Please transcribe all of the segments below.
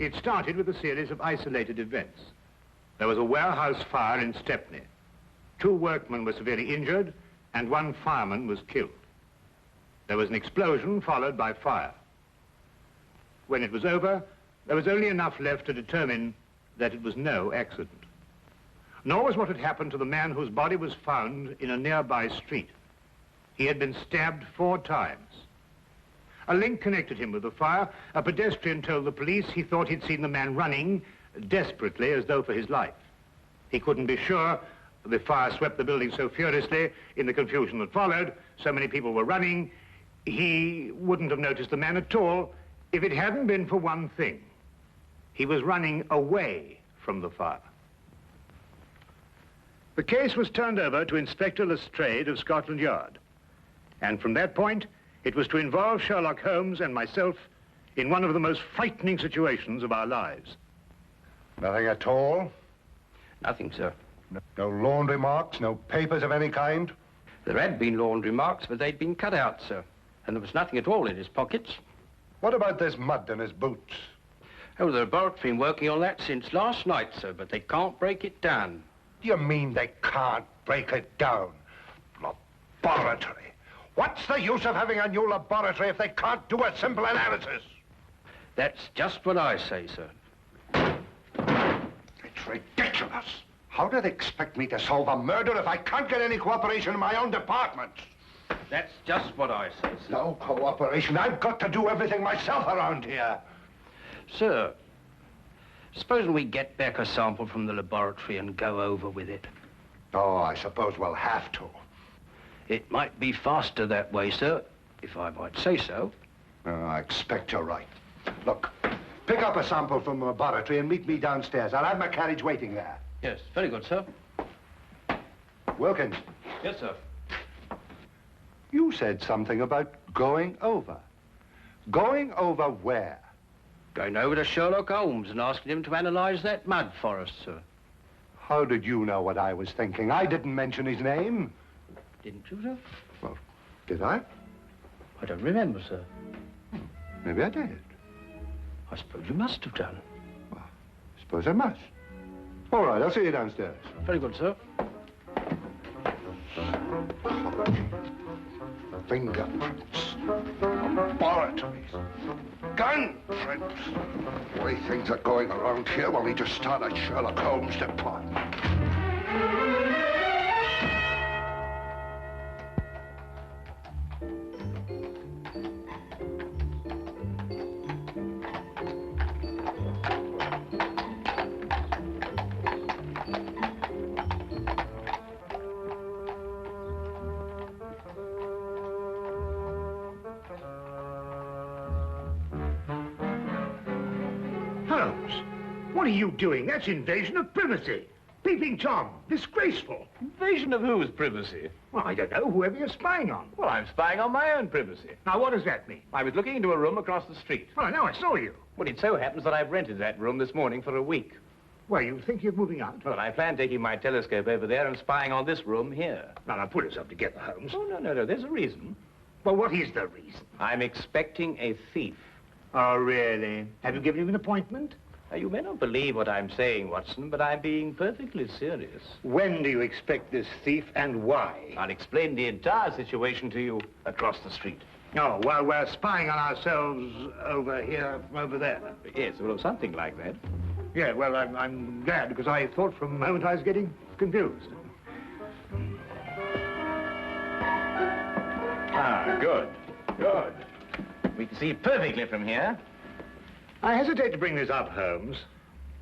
It started with a series of isolated events. There was a warehouse fire in Stepney. 2 workmen were severely injured, and 1 fireman was killed. There was an explosion followed by fire. When it was over, there was only enough left to determine that it was no accident. Nor was what had happened to the man whose body was found in a nearby street. He had been stabbed 4 times. A link connected him with the fire. A pedestrian told the police he thought he'd seen the man running desperately as though for his life. He couldn't be sure. The fire swept the building so furiously in the confusion that followed. So many people were running. He wouldn't have noticed the man at all if it hadn't been for one thing. He was running away from the fire. The case was turned over to Inspector Lestrade of Scotland Yard. And from that point, it was to involve Sherlock Holmes and myself in one of the most frightening situations of our lives. Nothing at all? Nothing, sir. No laundry marks, no papers of any kind? There had been laundry marks, but they'd been cut out, sir. And there was nothing at all in his pockets. What about this mud in his boots? Oh, the laboratory have been working on that since last night, sir, but they can't break it down. Do you mean they can't break it down? Laboratory? What's the use of having a new laboratory if they can't do a simple analysis? That's just what I say, sir. It's ridiculous. How do they expect me to solve a murder if I can't get any cooperation in my own department? That's just what I say, sir. No cooperation. I've got to do everything myself around here. Sir, supposing we get back a sample from the laboratory and go over with it. Oh, I suppose we'll have to. It might be faster that way, sir, if I might say so. I expect you're right. Look, pick up a sample from the laboratory and meet me downstairs. I'll have my carriage waiting there. Yes, very good, sir. Wilkins. Yes, sir. You said something about going over. Going over where? Going over to Sherlock Holmes and asking him to analyze that mud for us, sir. How did you know what I was thinking? I didn't mention his name. Didn't you, sir? Well, did I? I don't remember, sir. Maybe I did. I suppose you must have done. Well, I suppose I must. All right, I'll see you downstairs. Very good, sir. Fingerprints. Laboratories. Gun prints. The way things are going around here, we'll need to start a Sherlock Holmes department. Holmes, what are you doing? That's invasion of privacy. Peeping Tom, disgraceful. Invasion of whose privacy? Well, I don't know, whoever you're spying on. Well, I'm spying on my own privacy. Now, what does that mean? I was looking into a room across the street. Well, I know, I saw you. Well, it so happens that I've rented that room this morning for a week. Well, you think you're moving out? Well, I plan taking my telescope over there and spying on this room here. Now, pull yourself together, Holmes. Oh, no, there's a reason. Well, what is the reason? I'm expecting a thief. Oh, really? Have you given him an appointment? Now, you may not believe what I'm saying, Watson, but I'm being perfectly serious. When do you expect this thief and why? I'll explain the entire situation to you across the street. Oh, well, we're spying on ourselves over here, over there. Yes, well, something like that. Yeah, well, I'm glad, because I thought for a moment I was getting confused. Ah, good. We can see perfectly from here. I hesitate to bring this up, Holmes,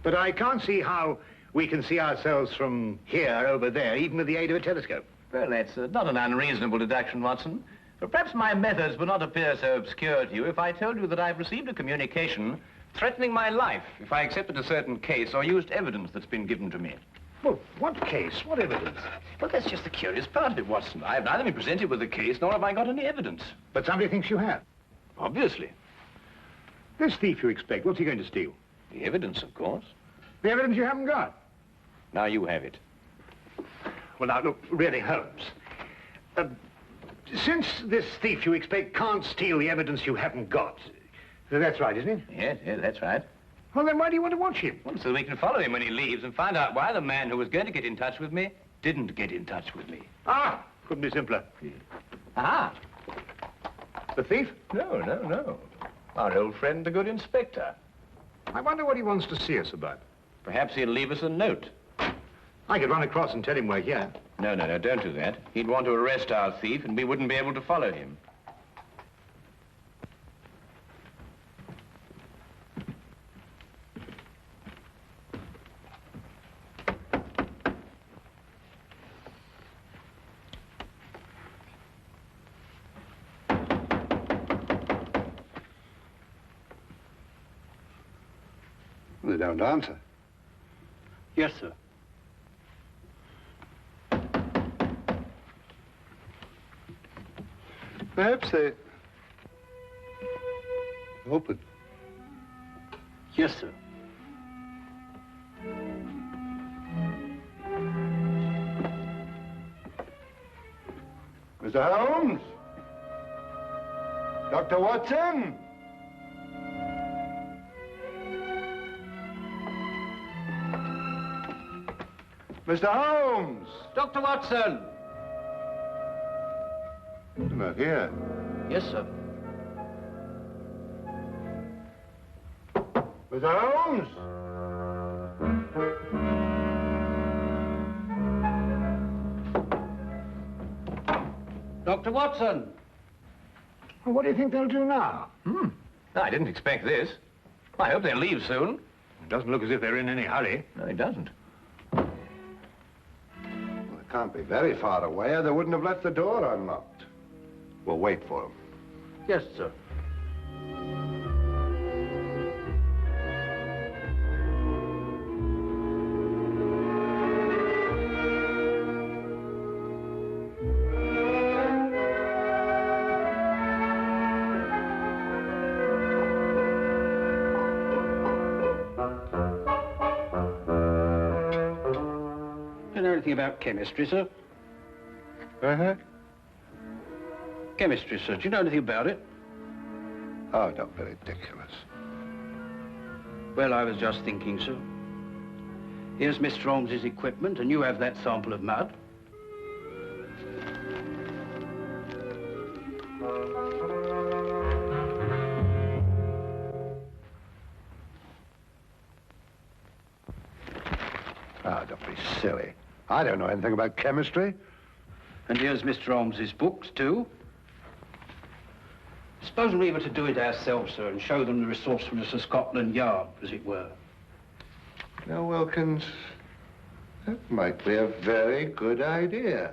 but I can't see how we can see ourselves from here over there, even with the aid of a telescope. Well, that's not an unreasonable deduction, Watson. But perhaps my methods would not appear so obscure to you if I told you that I've received a communication threatening my life if I accepted a certain case or used evidence that's been given to me. Well, what case? What evidence? Well, that's just the curious part of it, Watson. I've neither been presented with a case, nor have I got any evidence. But somebody thinks you have. Obviously. This thief you expect, what's he going to steal? The evidence, of course. The evidence you haven't got. Now you have it. Well, now, look, really, Holmes. Since this thief you expect can't steal the evidence you haven't got, that's right, isn't it? Yes, that's right. Well, then why do you want to watch him? Well, so we can follow him when he leaves and find out why the man who was going to get in touch with me didn't get in touch with me. Ah, couldn't be simpler. Ah. The thief? No. Our old friend, the good inspector. I wonder what he wants to see us about. Perhaps he'll leave us a note. I could run across and tell him we're here. No, don't do that. He'd want to arrest our thief, and we wouldn't be able to follow him. They don't answer. Yes, sir. Perhaps they... Open. Yes, sir. Mr. Holmes? Dr. Watson? Mr. Holmes! Dr. Watson! Not here. Yes, sir. Mr. Holmes? Dr. Watson! Well, what do you think they'll do now? I didn't expect this. I hope they'll leave soon. It doesn't look as if they're in any hurry. No, it doesn't. Well, it can't be very far away, or they wouldn't have left the door unlocked. We'll wait for them. Yes, sir. Do you know anything about chemistry, sir? Uh-huh. Chemistry, sir. Do you know anything about it? Oh, don't be ridiculous. Well, I was just thinking, sir. Here's Mr. Holmes's equipment, and you have that sample of mud. Ah, don't be silly. I don't know anything about chemistry. And here's Mr. Holmes's books, too. Suppose we were to do it ourselves, sir, and show them the resourcefulness of Scotland Yard, as it were. Now, Wilkins, that might be a very good idea.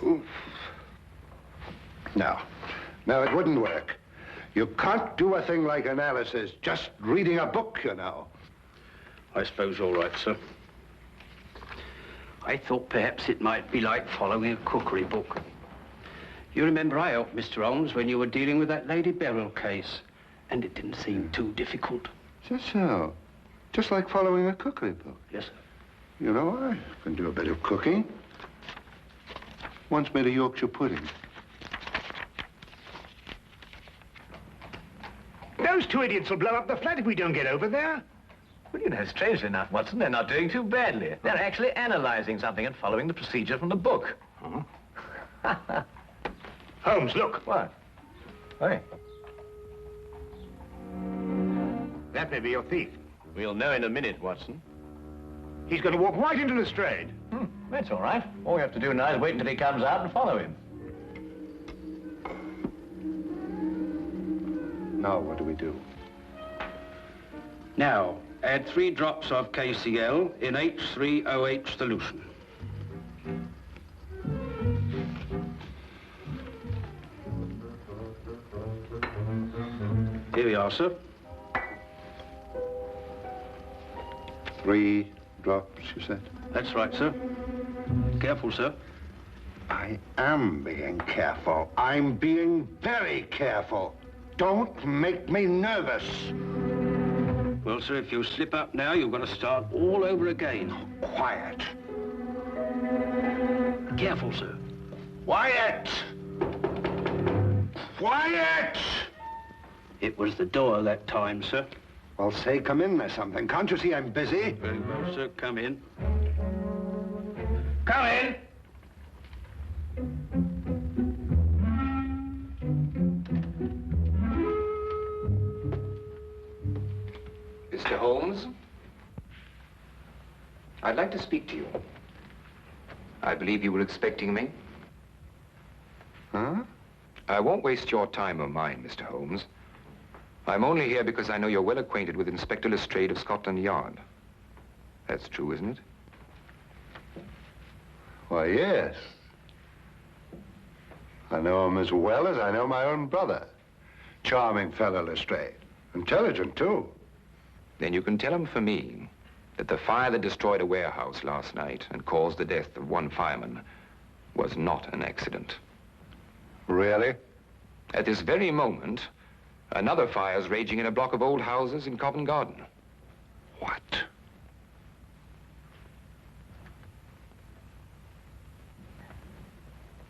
Oof. No, it wouldn't work. You can't do a thing like analysis, just reading a book, you know. I suppose you're right, sir. I thought perhaps it might be like following a cookery book. You remember I helped Mr. Holmes when you were dealing with that Lady Beryl case, and it didn't seem too difficult. Just so. Just like following a cookery book. Yes, sir. You know, I can do a bit of cooking. Once made a Yorkshire pudding. Those two idiots will blow up the flat if we don't get over there. Well, you know, strangely enough, Watson, they're not doing too badly. They're actually analyzing something and following the procedure from the book. Huh? Holmes, look. What? Hey. That may be your thief. We'll know in a minute, Watson. He's going to walk right into Lestrade. That's all right. All we have to do now is wait until he comes out and follow him. Now, what do we do? Now, add 3 drops of KCl in H3OH solution. Here we are, sir. 3 drops, you said? That's right, sir. Careful, sir. I am being careful. I'm being very careful. Don't make me nervous. Well, sir, if you slip up now, you've got to start all over again. Quiet. Careful, sir. Quiet! Quiet! It was the door that time, sir. Well, say, come in or something. Can't you see I'm busy? Very well, sir. Come in. Come in. Mr. Holmes, I'd like to speak to you. I believe you were expecting me. Huh? I won't waste your time or mine, Mr. Holmes. I'm only here because I know you're well acquainted with Inspector Lestrade of Scotland Yard. That's true, isn't it? Why, yes. I know him as well as I know my own brother. Charming fellow, Lestrade. Intelligent, too. Then you can tell him for me that the fire that destroyed a warehouse last night and caused the death of one fireman was not an accident. Really? At this very moment, another fire is raging in a block of old houses in Covent Garden. What?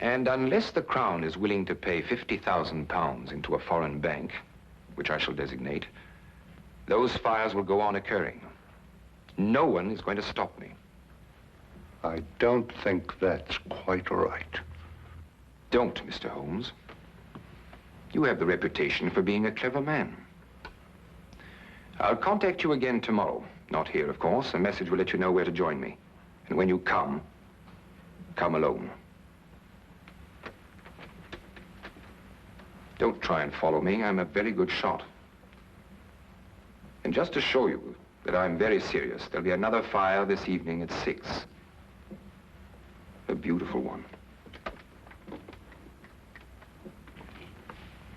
And unless the Crown is willing to pay £50,000 into a foreign bank, which I shall designate, those fires will go on occurring. No one is going to stop me. I don't think that's quite right. Don't, Mr. Holmes. You have the reputation for being a clever man. I'll contact you again tomorrow. Not here, of course. A message will let you know where to join me. And when you come alone. Don't try and follow me. I'm a very good shot. And just to show you that I'm very serious, there'll be another fire this evening at 6. A beautiful one.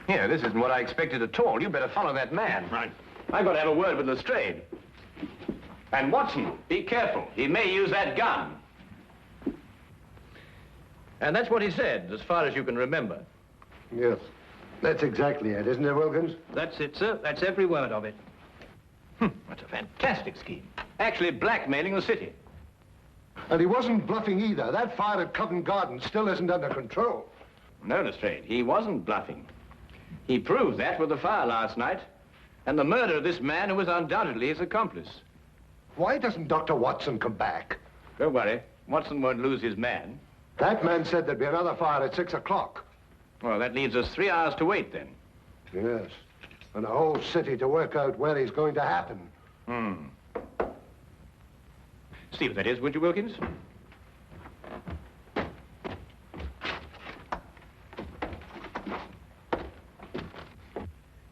Here, this isn't what I expected at all. You better follow that man. Right. I've got to have a word with Lestrade. And Watson, be careful. He may use that gun. And that's what he said, as far as you can remember. Yes. That's exactly it, isn't it, Wilkins? That's it, sir. That's every word of it. That's a fantastic scheme. Actually blackmailing the city. And he wasn't bluffing either. That fire at Covent Garden still isn't under control. No, Lestrade, he wasn't bluffing. He proved that with the fire last night, and the murder of this man who was undoubtedly his accomplice. Why doesn't Dr. Watson come back? Don't worry, Watson won't lose his man. That man said there'd be another fire at 6 o'clock. Well, that leaves us 3 hours to wait then. Yes. And the whole city to work out where he's going to happen. See what that is, would you, Wilkins?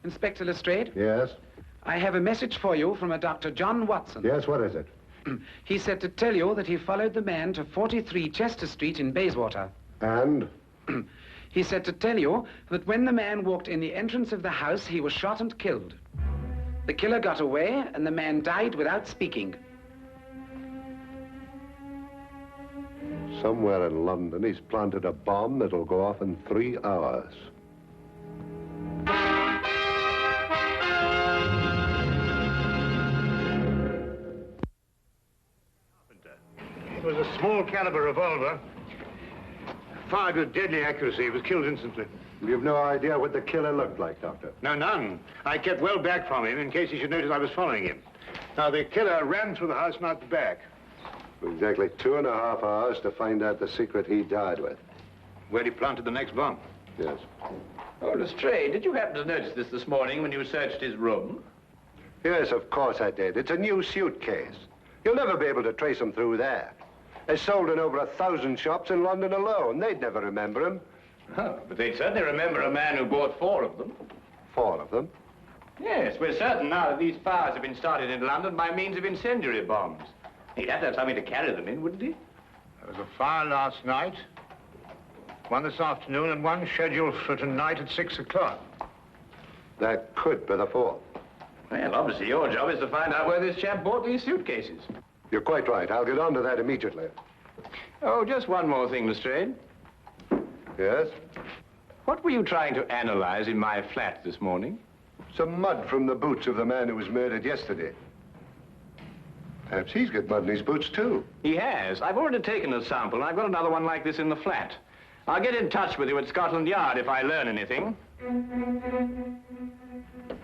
Inspector Lestrade, Yes? I have a message for you from a Dr. John Watson. Yes, what is it? He said to tell you that he followed the man to 43 Chester Street in Bayswater. And? He said to tell you that when the man walked in the entrance of the house, he was shot and killed. The killer got away, and the man died without speaking. Somewhere in London, he's planted a bomb that'll go off in 3 hours. It was a small caliber revolver. Fired with deadly accuracy. He was killed instantly. You've no idea what the killer looked like, Doctor? No, none. I kept well back from him in case he should notice I was following him. Now, the killer ran through the house and out the back. Exactly 2.5 hours to find out the secret he died with. Where he planted the next bomb. Yes. Oh, Lestrade, did you happen to notice this morning when you searched his room? Yes, of course I did. It's a new suitcase. You'll never be able to trace him through there. It's sold in over 1,000 shops in London alone. They'd never remember him. Oh, but they'd certainly remember a man who bought 4 of them. 4 of them? Yes, we're certain now that these fires have been started in London by means of incendiary bombs. He'd have to have something to carry them in, wouldn't he? There was a fire last night, one this afternoon, and one scheduled for tonight at 6 o'clock. That could be the 4th. Well, obviously your job is to find out where this chap bought these suitcases. You're quite right. I'll get on to that immediately. Oh, just one more thing, Lestrade. Yes? What were you trying to analyze in my flat this morning? Some mud from the boots of the man who was murdered yesterday. Perhaps he's got mud in his boots, too. He has. I've already taken a sample, and I've got another one like this in the flat. I'll get in touch with you at Scotland Yard if I learn anything.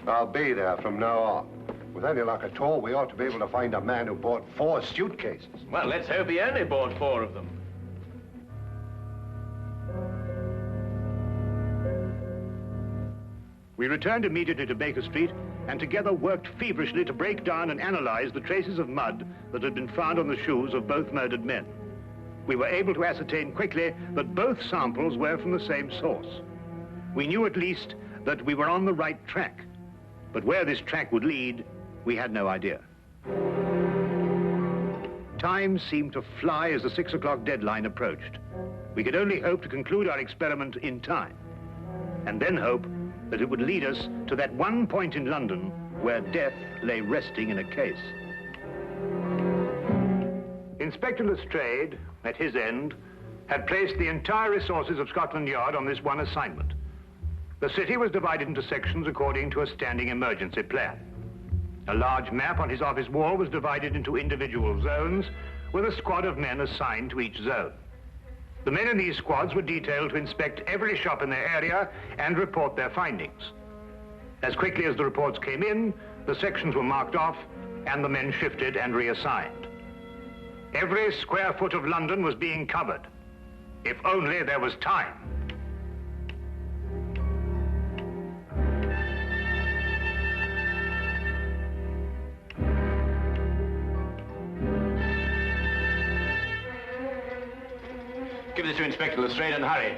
I'll be there from now on. With any luck at all, we ought to be able to find a man who bought 4 suitcases. Well, let's hope he only bought 4 of them. We returned immediately to Baker Street and together worked feverishly to break down and analyze the traces of mud that had been found on the shoes of both murdered men. We were able to ascertain quickly that both samples were from the same source. We knew at least that we were on the right track, but where this track would lead, we had no idea. Time seemed to fly as the 6 o'clock deadline approached. We could only hope to conclude our experiment in time, and then hope that it would lead us to that one point in London where death lay resting in a case. Inspector Lestrade, at his end, had placed the entire resources of Scotland Yard on this one assignment. The city was divided into sections according to a standing emergency plan. A large map on his office wall was divided into individual zones, with a squad of men assigned to each zone. The men in these squads were detailed to inspect every shop in their area and report their findings. As quickly as the reports came in, the sections were marked off and the men shifted and reassigned. Every square foot of London was being covered, if only there was time. Give this to Inspector Lestrade and hurry.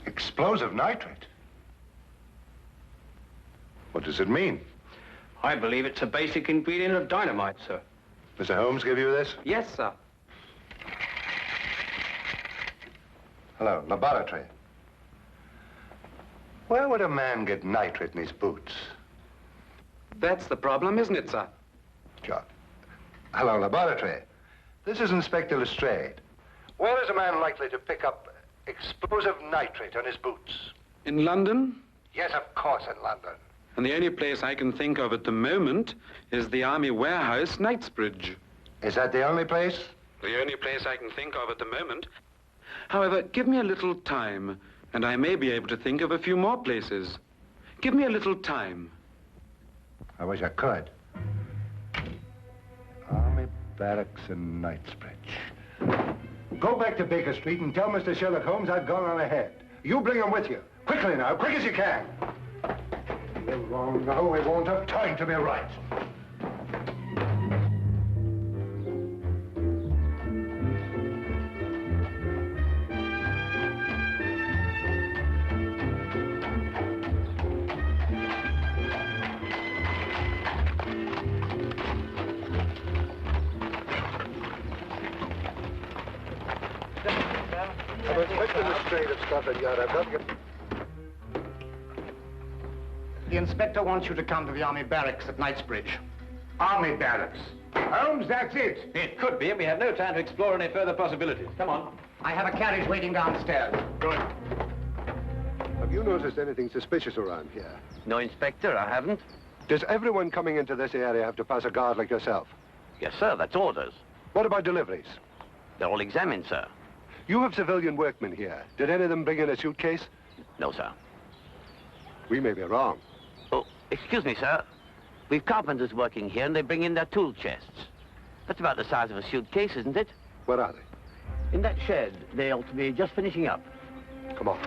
Explosive nitrate? What does it mean? I believe it's a basic ingredient of dynamite, sir. Mr. Holmes give you this? Yes, sir. Hello, laboratory. Where would a man get nitrate in his boots? That's the problem, isn't it, sir? Sure. Hello, laboratory. This is Inspector Lestrade. Where is a man likely to pick up explosive nitrate on his boots? In London? Yes, of course, in London. And the only place I can think of at the moment is the Army Warehouse, Knightsbridge. Is that the only place? The only place I can think of at the moment. However, give me a little time, and I may be able to think of a few more places. Give me a little time. I wish I could. Army Barracks in Knightsbridge. Go back to Baker Street and tell Mr. Sherlock Holmes I've gone on ahead. You bring him with you. Quickly now, quick as you can. You're wrong now. We won't have time to be right. I'm Inspector Lestrade of Scotland Yard. I've got to get... The inspector wants you to come to the Army Barracks at Knightsbridge. Army Barracks? Holmes, that's it. It could be, and we have no time to explore any further possibilities. Come on. I have a carriage waiting downstairs. Good. Have you noticed anything suspicious around here? No, Inspector, I haven't. Does everyone coming into this area have to pass a guard like yourself? Yes, sir, that's orders. What about deliveries? They're all examined, sir. You have civilian workmen here. Did any of them bring in a suitcase? No, sir. We may be wrong. Oh, excuse me, sir. We've carpenters working here, and they bring in their tool chests. That's about the size of a suitcase, isn't it? Where are they? In that shed. They ought to be just finishing up. Come on.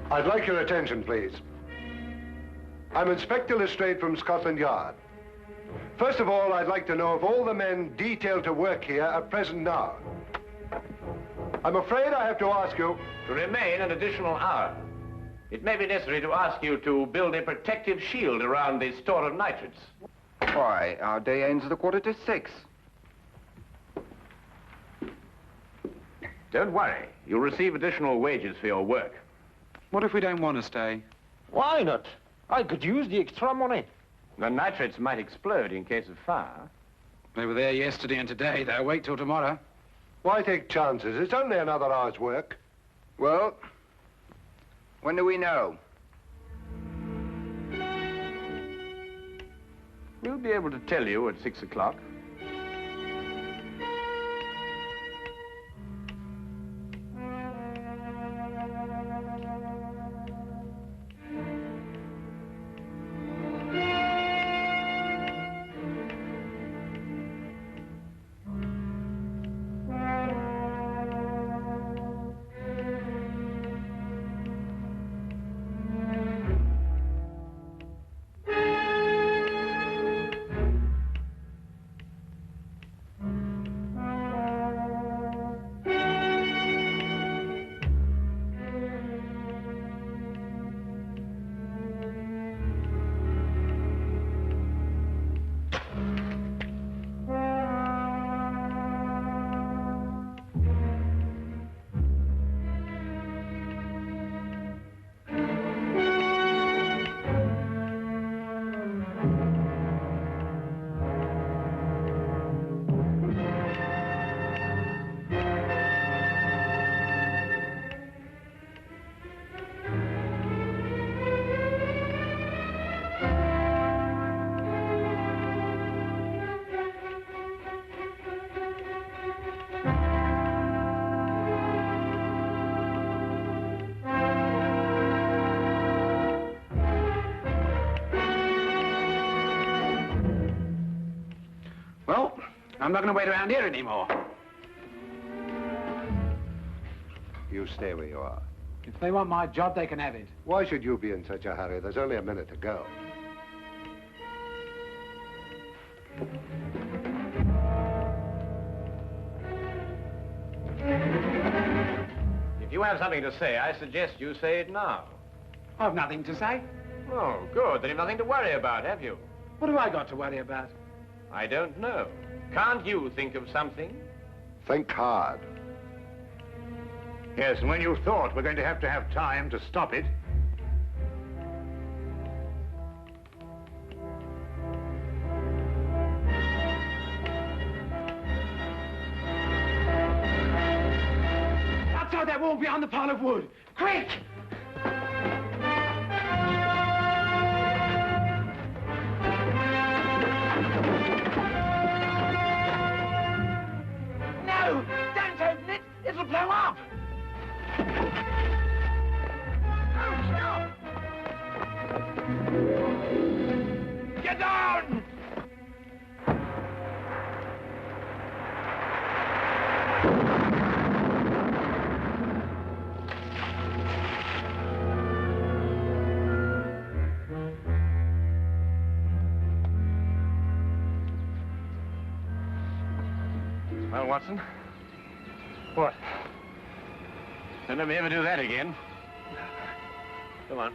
I'd like your attention, please. I'm Inspector Lestrade from Scotland Yard. First of all, I'd like to know if all the men detailed to work here are present now. I'm afraid I have to ask you. To remain an additional hour. It may be necessary to ask you to build a protective shield around the store of nitrates. Why, our day ends at 6:15. Don't worry. You'll receive additional wages for your work. What if we don't want to stay? Why not? I could use the extra money. The nitrates might explode in case of fire. They were there yesterday and today. They'll wait till tomorrow. Why take chances? It's only another hour's work. Well, when do we know? We'll be able to tell you at 6 o'clock. Well, I'm not going to wait around here anymore. You stay where you are. If they want my job, they can have it. Why should you be in such a hurry? There's only a minute to go. If you have something to say, I suggest you say it now. I've nothing to say. Oh, good. Then you've nothing to worry about, have you? What have I got to worry about? I don't know. Can't you think of something? Think hard. Yes, and when you thought we're going to have time to stop it, outside that wall behind the pile of wood. Quick! No! Don't open it! It'll blow up! Oh, stop! Get down! Well, Watson? what? Don't let me ever do that again. Come on.